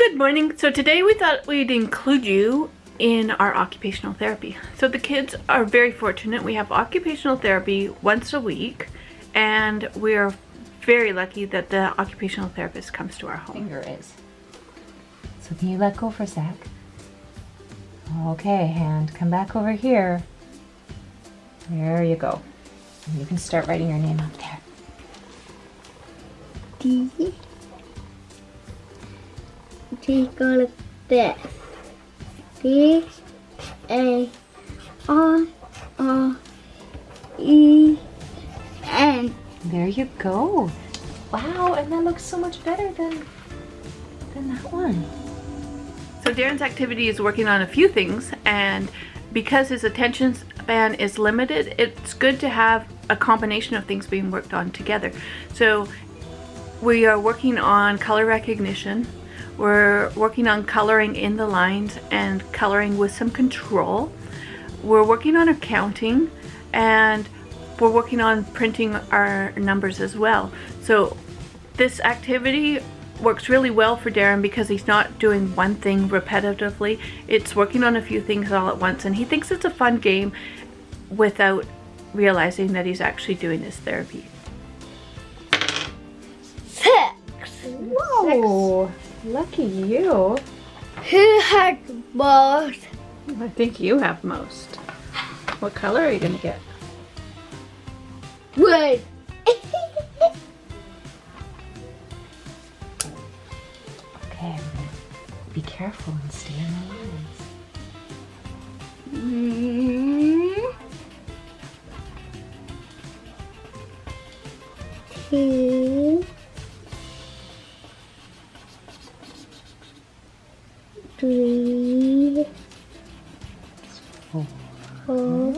Good morning. So today we thought we'd include you in our occupational therapy. So the kids are very fortunate. We have occupational therapy once a week, and we're very lucky that the occupational therapist comes to our home. Finger is. So can you let go for a sec? Okay, hand, come back over here. There you go. And you can start writing your name up there. D. T go like this. D A R R E N. There you go. Wow, and that looks so much better than that one. So Darren's activity is working on a few things, and because his attention span is limited, it's good to have a combination of things being worked on together. So we are working on color recognition. We're working on coloring in the lines and coloring with some control. We're working on accounting, and we're working on printing our numbers as well. So this activity works really well for Darren because he's not doing one thing repetitively. It's working on a few things all at once, and he thinks it's a fun game without realizing that he's actually doing his therapy. 6. Whoa, lucky you. Who had most? I think you have most. What color are you gonna get? Wood. Okay, be careful and stay on the lines. Two. 3, 4, 4,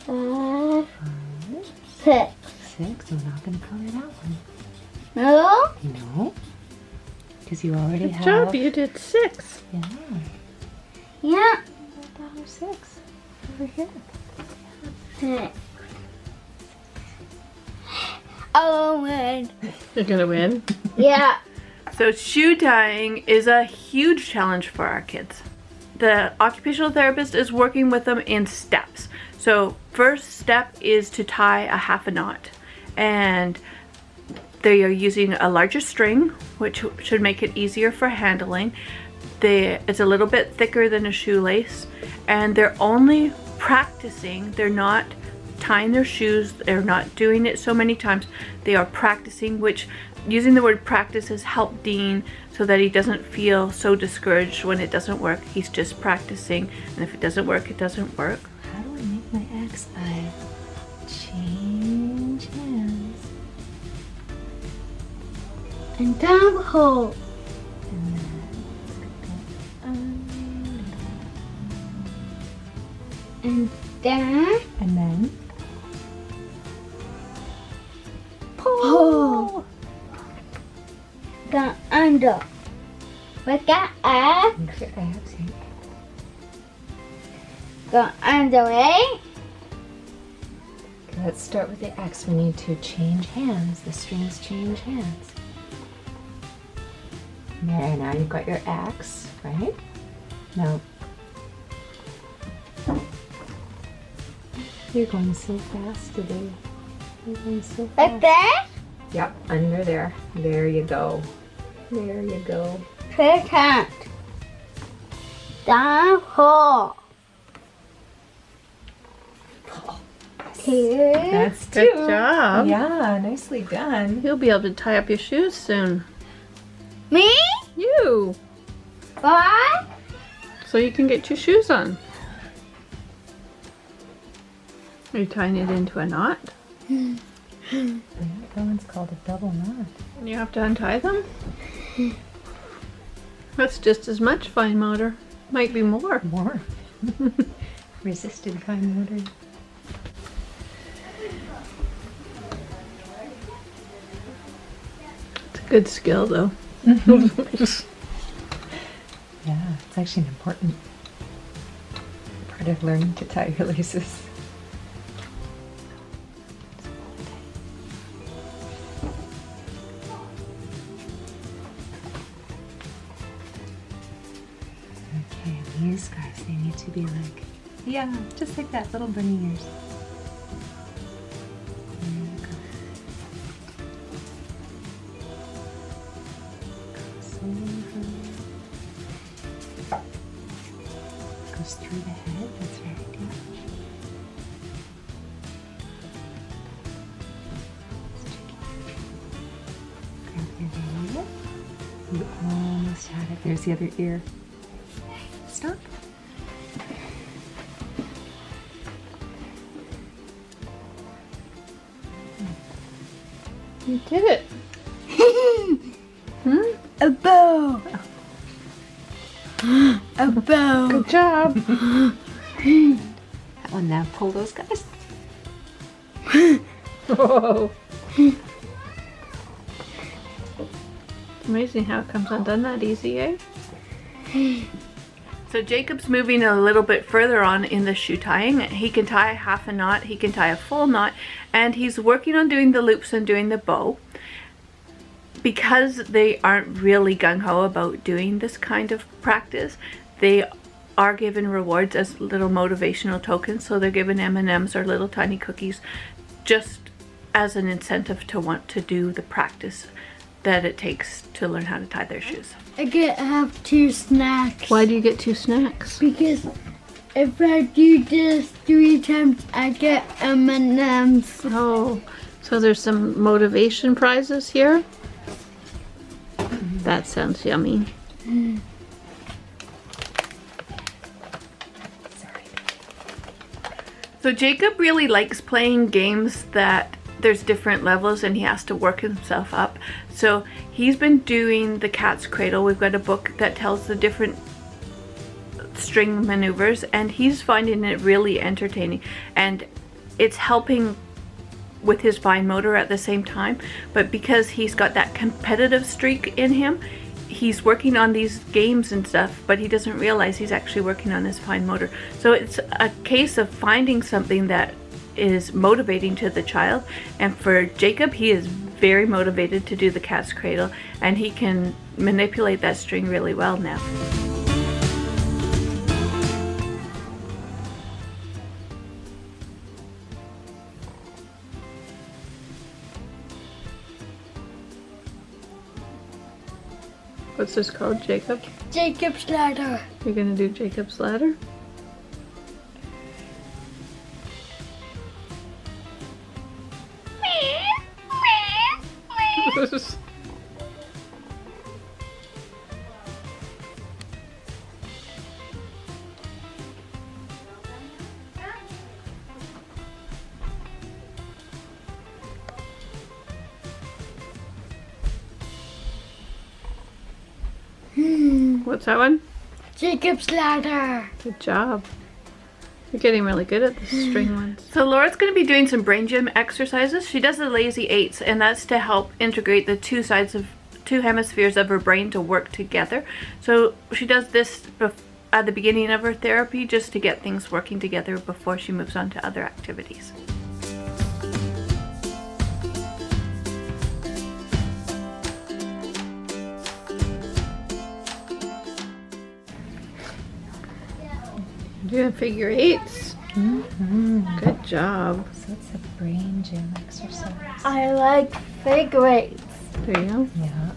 5, 6. 6. We're not going to color that one. No? No, because you already Good have. job, you did 6. Yeah. Yeah. That was 6 over here. 6. I'll win. You're gonna win. Yeah. So shoe tying is a huge challenge for our kids. The occupational therapist is working with them in steps. So first step is to tie a half a knot, and they are using a larger string, which should make it easier for handling. It's a little bit thicker than a shoelace, and they're only practicing. They're not tying their shoes. They're not doing it so many times. They are practicing, which using the word practice has helped Dean so that he doesn't feel so discouraged when it doesn't work. He's just practicing, and if it doesn't work, it doesn't work. How do I make my X eye? Change hands. And down hole. And then And down. and then Pull. Go under. With that X. Make your abs here. Go under it. Okay, let's start with the X. We need to change hands. The strings change hands. There, now you've got your X, right? Now, you're going so fast today. You're going so Like fast. that. Yep, under there. There you go. There you go. First hand. Down hole. Two. That's Good job. Yeah, nicely done. You'll be able to tie up your shoes soon. Me. You! 5. So you can get your shoes on. Are you tying it into a knot? That one's called a double knot. You have to untie them? That's just as much fine motor. Might be more. More. Resisted fine motor. It's a good skill though. Yeah, it's actually an important part of learning to tie your laces. ears scarves, they need to be like, yeah, just like that, little bunny ears. There you go. Cross over. Goes through the head, that's very good. Grab your ear. You almost had it. There's the other ear. Stop. You did it. A bow. A bow. Good job. That one now. Pull those guys. Whoa. Amazing how it comes undone that easy, eh? So Jacob's moving a little bit further on in the shoe tying. He can tie half a knot, he can tie a full knot, and he's working on doing the loops and doing the bow. Because they aren't really gung-ho about doing this kind of practice, they are given rewards as little motivational tokens. So they're given M&Ms or little tiny cookies just as an incentive to want to do the practice that it takes to learn how to tie their shoes. I get to have 2 snacks. Why do you get 2 snacks? Because if I do this 3 times, I get M&Ms. Oh, so there's some motivation prizes here? That sounds yummy. So Jacob really likes playing games that there's different levels and he has to work himself up. So he's been doing the cat's cradle. We've got a book that tells the different string maneuvers and he's finding it really entertaining, and it's helping with his fine motor at the same time. But because he's got that competitive streak in him, he's working on these games and stuff, but he doesn't realize he's actually working on his fine motor. So it's a case of finding something that is motivating to the child, and for Jacob, he is very motivated to do the cat's cradle, and he can manipulate that string really well now. What's this called, Jacob? Jacob's ladder. You're gonna do Jacob's ladder? What's that one? Jacob's ladder. Good job. You're getting really good at the string ones. So Laura's going to be doing some brain gym exercises. She does the lazy 8s, and that's to help integrate the two hemispheres of her brain to work together. So she does this at the beginning of her therapy just to get things working together before she moves on to other activities. Doing figure 8s. Good job. So it's a brain gym exercise. I like figure eights. There you go. Yeah.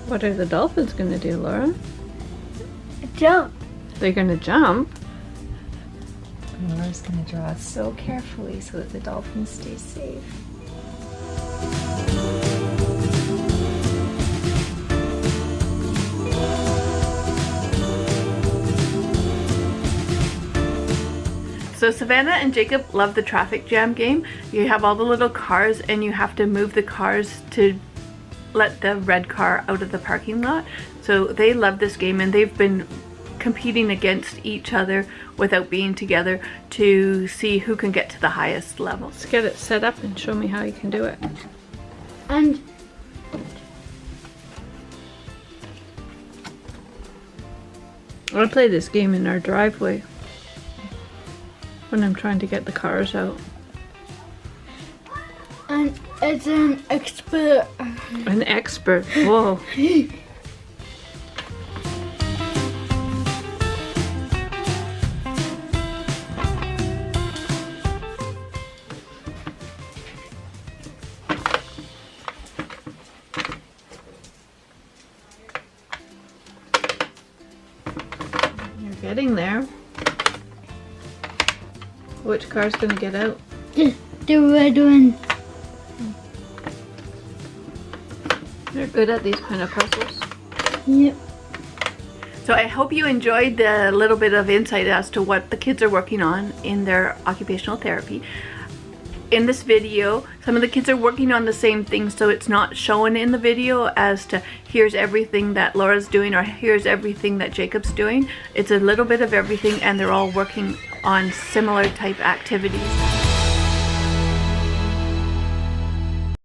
What are the dolphins going to do, Laura? Jump. They're going to jump. Laura's going to draw so carefully so that the dolphins stay safe. So Savannah and Jacob love the traffic jam game. You have all the little cars and you have to move the cars to let the red car out of the parking lot. So they love this game, and they've been competing against each other without being together to see who can get to the highest level. Let's get it set up and show me how you can do it. And I play this game in our driveway when I'm trying to get the cars out. and It's an expert. An expert. Whoa. You're getting there. Which car's gonna get out? The red one. They're good at these kind of puzzles. Yep. So I hope you enjoyed the little bit of insight as to what the kids are working on in their occupational therapy. In this video, some of the kids are working on the same thing, so it's not shown in the video as to here's everything that Laura's doing or here's everything that Jacob's doing. It's a little bit of everything, and they're all working on similar type activities.